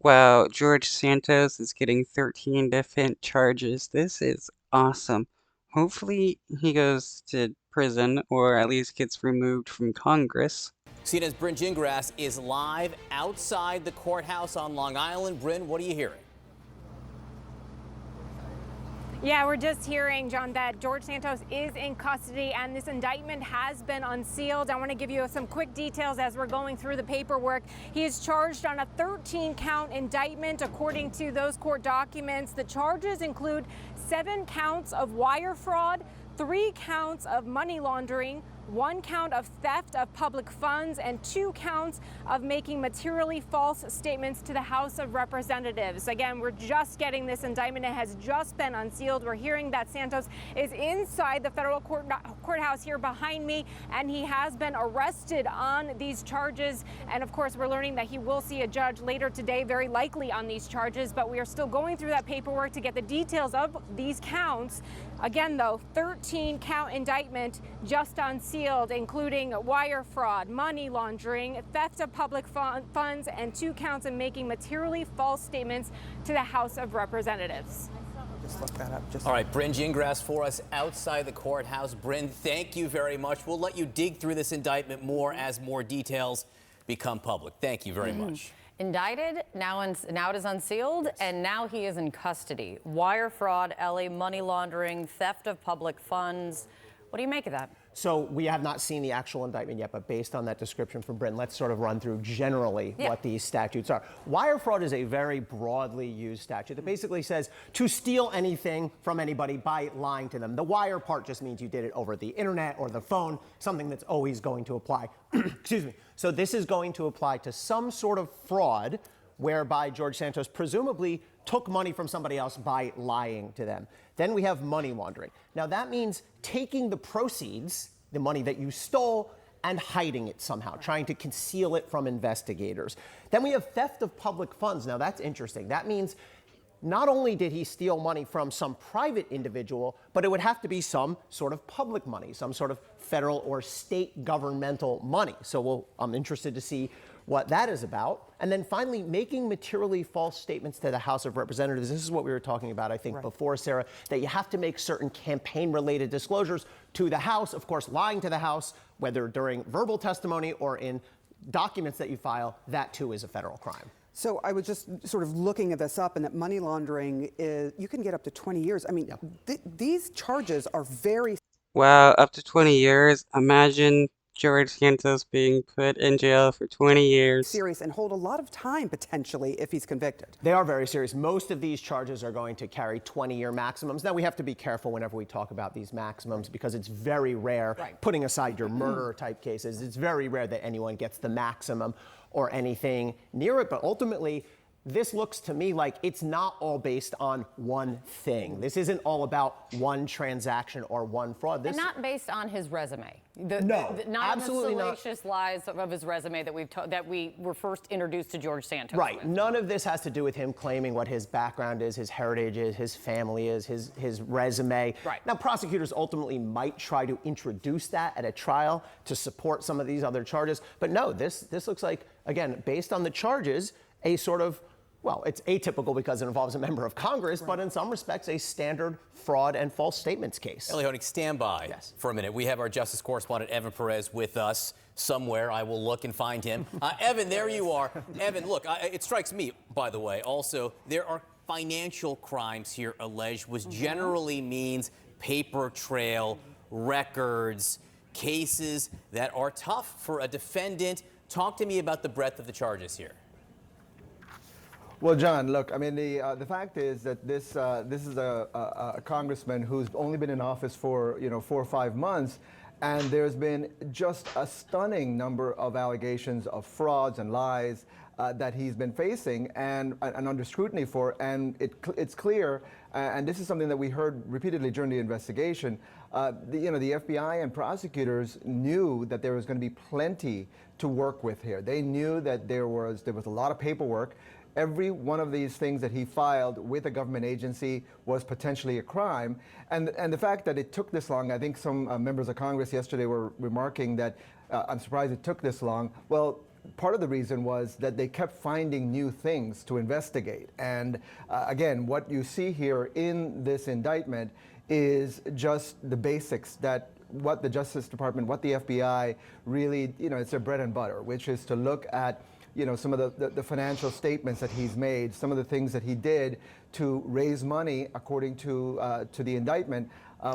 Wow, George Santos is getting 13 different charges. This is awesome. Hopefully, he goes to prison or at least gets removed from Congress. CNN's Bryn Gingras is live outside the courthouse on Long Island. Bryn, what are you hearing? Yeah, we're just hearing, John, that George Santos is in custody and this indictment has been unsealed. I want to give you some quick details as we're going through the paperwork. He is charged on a 13-count indictment. According to those court documents, the charges include 7 counts of wire fraud, 3 counts of money laundering, 1 count of theft of public funds, and 2 counts of making materially false statements to the House of Representatives. Again, we're just getting this indictment. It has just been unsealed. We're hearing that Santos is inside the federal courthouse here behind me, and he has been arrested on these charges. And of course, we're learning that he will see a judge later today, very likely on these charges, but we are still going through that paperwork to get the details of these counts. Again, though, 13-count indictment just unsealed, including wire fraud, money laundering, theft of public funds, and 2 counts of making materially false statements to the House of Representatives. Just look that up. All right, Bryn Gingras for us outside the courthouse. Bryn, thank you very much. We'll let you dig through this indictment more as more details become public. Thank you very much. Indicted, now it is unsealed, and now he is in custody. Wire fraud, LA money laundering, theft of public funds. What do you make of that? So we have not seen the actual indictment yet, but based on that description from Bryn, let's sort of run through generally what these statutes are. Wire fraud is a very broadly used statute that basically says to steal anything from anybody by lying to them. The wire part just means you did it over the internet or the phone, something that's always going to apply. Excuse me. So this is going to apply to some sort of fraud whereby George Santos presumably took money from somebody else by lying to them. Then we have money laundering. Now that means taking the proceeds, the money that you stole, and hiding it somehow, trying to conceal it from investigators. Then we have theft of public funds. Now that's interesting. That means not only did he steal money from some private individual, but it would have to be some sort of public money, some sort of federal or state governmental money. So I'm interested to see what that is about. And then finally, making materially false statements to the House of Representatives. This is what we were talking about, I think, before, Sarah, that you have to make certain campaign-related disclosures to the House. Of course, lying to the House, whether during verbal testimony or in documents that you file, that too is a federal crime. So I was just sort of looking at this up, and that money laundering is, you can get up to 20 years. I mean, these charges are very... Wow, up to 20 years. Imagine George Santos being put in jail for 20 years. serious and hold a lot of time, potentially, if he's convicted. They are very serious. Most of these charges are going to carry 20-year maximums. Now, we have to be careful whenever we talk about these maximums because it's very rare, putting aside your murder-type cases, it's very rare that anyone gets the maximum or anything near it. But ultimately, this looks to me like it's not all based on one thing. This isn't all about one transaction or one fraud. And not based on his resume. Not absolutely the salacious lies of his resume that we were first introduced to George Santos with. None of this has to do with him claiming what his background is, his heritage is, his family is, his resume. Now, prosecutors ultimately might try to introduce that at a trial to support some of these other charges. But no, this looks like, again, based on the charges, a sort of, well, it's atypical because it involves a member of Congress, but in some respects, a standard fraud and false statements case. Ellie Honig, stand by for a minute. We have our justice correspondent, Evan Perez, with us somewhere. I will look and find him. Evan, there you are. Evan, look, it strikes me, by the way, also, there are financial crimes here alleged, which generally means paper trail, records, cases that are tough for a defendant. Talk to me about the breadth of the charges here. Well, John, look, I mean, the fact is that this is a congressman who's only been in office for, 4 or 5 months, and there's been just a stunning number of allegations of frauds and lies that he's been facing and under scrutiny for, and it's clear, and this is something that we heard repeatedly during the investigation, the FBI and prosecutors knew that there was going to be plenty to work with here. They knew that there was a lot of paperwork. Every one of these things that he filed with a government agency was potentially a crime. And the fact that it took this long, I think some members of Congress yesterday were remarking that I'm surprised it took this long. Well, part of the reason was that they kept finding new things to investigate. And again, what you see here in this indictment is just the basics that what the Justice Department, what the FBI really, it's their bread and butter, which is to look at some of the financial statements that he's made, some of the things that he did to raise money, according to the indictment,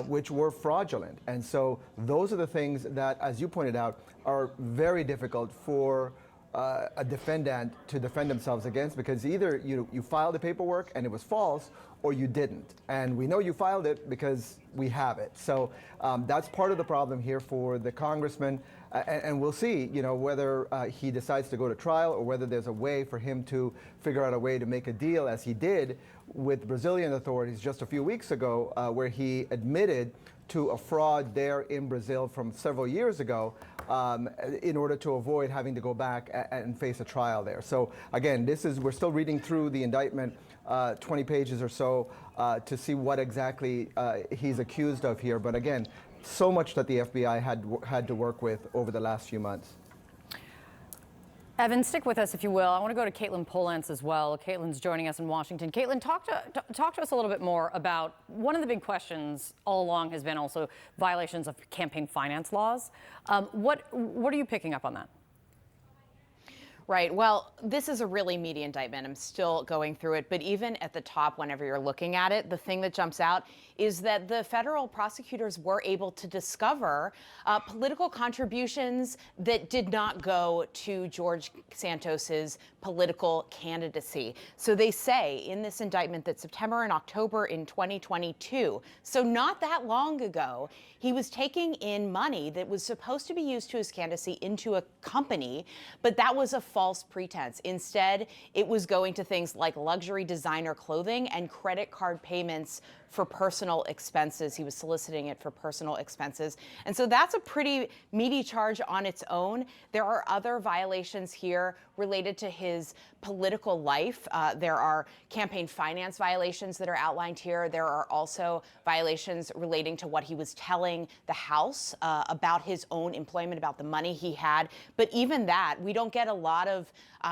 which were fraudulent. And so those are the things that, as you pointed out, are very difficult for a defendant to defend themselves against, because either you filed the paperwork and it was false, or you didn't. And we know you filed it because we have it. So that's part of the problem here for the congressman. And we'll see, whether he decides to go to trial, or whether there's a way for him to figure out a way to make a deal, as he did with Brazilian authorities just a few weeks ago, where he admitted to a fraud there in Brazil from several years ago, in order to avoid having to go back and face a trial there. So again, we're still reading through the indictment, 20 pages or so, to see what exactly he's accused of here. But again, so much that the FBI had to work with over the last few months. Evan, stick with us if you will. I want to go to Caitlin Polance as well. Caitlin's joining us in Washington. Caitlin, talk to us a little bit more about one of the big questions all along has been also violations of campaign finance laws. What are you picking up on that? Right. Well, this is a really meaty indictment. I'm still going through it. But even at the top, whenever you're looking at it, the thing that jumps out is that the federal prosecutors were able to discover political contributions that did not go to George Santos's political candidacy. So they say in this indictment that September and October in 2022, so not that long ago, he was taking in money that was supposed to be used to his candidacy into a company, but that was a false pretense. Instead, it was going to things like luxury designer clothing and credit card payments for personal expenses. He was soliciting it for personal expenses. And so that's a pretty meaty charge on its own. There are other violations here related to his political life. There are campaign finance violations that are outlined here. There are also violations relating to what he was telling the House about his own employment, about the money he had. But even that, we don't get a lot of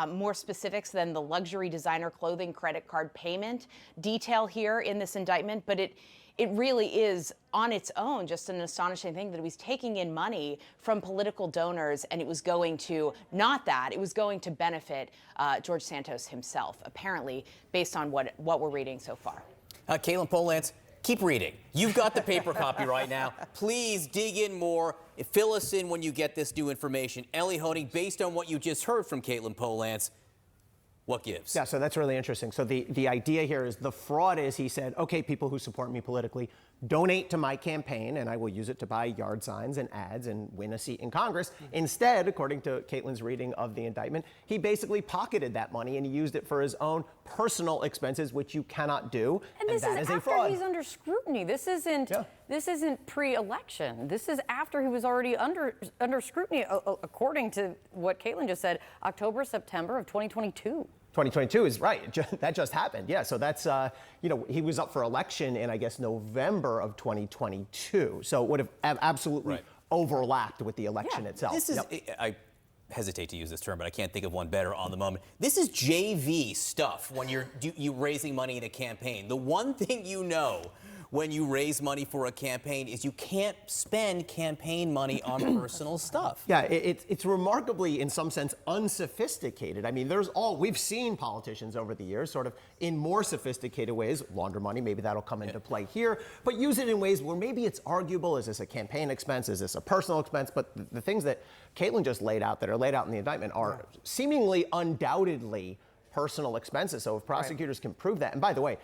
more specifics than the luxury designer clothing credit card payment detail here in this indictment. But it really is on its own just an astonishing thing that he was taking in money from political donors, and it was going to, not that, it was going to benefit George Santos himself, apparently, based on what we're reading so far. Caitlin Polance, keep reading. You've got the paper copy right now. Please dig in more. Fill us in when you get this new information. Ellie Honig, based on what you just heard from Caitlin Polance, what gives? Yeah, so that's really interesting. So the idea here is the fraud is, he said, okay, people who support me politically, donate to my campaign and I will use it to buy yard signs and ads and win a seat in Congress. Instead, according to Caitlin's reading of the indictment, he basically pocketed that money and he used it for his own personal expenses, which you cannot do. And this that is a after fraud. he's under scrutiny. This isn't pre-election. This is after he was already under scrutiny, according to what Caitlin just said, October, September of 2022. 2022 is right. That just happened. Yeah. So that's, he was up for election in, I guess, November of 2022. So it would have absolutely overlapped with the election itself. This is, I hesitate to use this term, but I can't think of one better on the moment. This is JV stuff when you're raising money in a campaign. The one thing you know when you raise money for a campaign is you can't spend campaign money on personal stuff. Yeah, it's remarkably, in some sense, unsophisticated. I mean, we've seen politicians over the years sort of in more sophisticated ways launder money. Maybe that'll come into play here, but use it in ways where maybe it's arguable. Is this a campaign expense? Is this a personal expense? But the things that Caitlin just laid out, that are laid out in the indictment, are seemingly undoubtedly personal expenses. So if prosecutors can prove that, and by the way,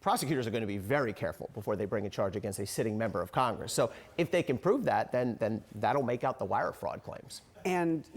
prosecutors are going to be very careful before they bring a charge against a sitting member of Congress. So if they can prove that, then that'll make out the wire fraud claims. And